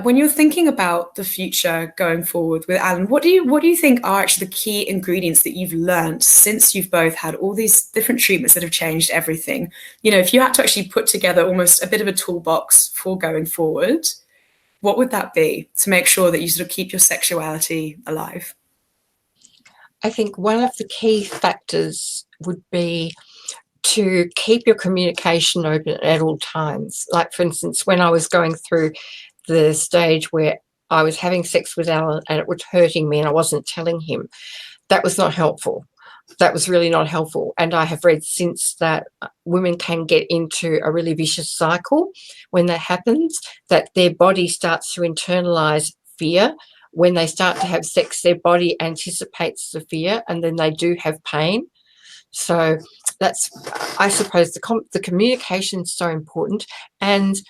When you're thinking about the future going forward with Alan, what do you think are actually the key ingredients that you've learned since you've both had all these different treatments that have changed everything? You know, if you had to actually put together almost a bit of a toolbox for going forward, what would that be to make sure that you sort of keep your sexuality alive? I think one of the key factors would be to keep your communication open at all times. Like, for instance, when I was going through the stage where I was having sex with Alan and it was hurting me and I wasn't telling him, that was not helpful. That was really not helpful. And I have read since that women can get into a really vicious cycle when that happens, that their body starts to internalize fear. When they start to have sex, their body anticipates the fear and then they do have pain. So that's, I suppose, the communication is so important. And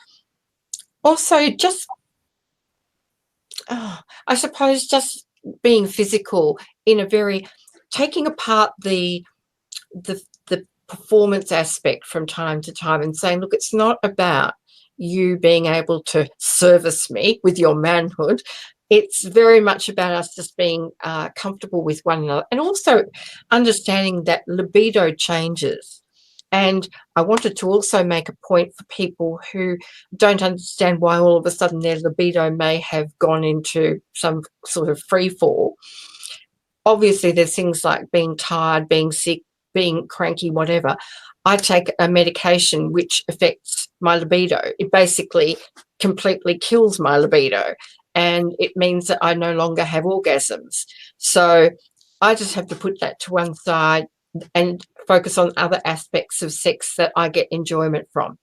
also just, I suppose, just being physical in a very, taking apart the performance aspect from time to time and saying, look, it's not about you being able to service me with your manhood. It's very much about us just being comfortable with one another, and also understanding that libido changes. And I wanted to also make a point for people who don't understand why all of a sudden their libido may have gone into some sort of free fall. Obviously, there's things like being tired, being sick, being cranky, whatever. I take a medication which affects my libido. It basically completely kills my libido, and it means that I no longer have orgasms. So I just have to put that to one side and focus on other aspects of sex that I get enjoyment from.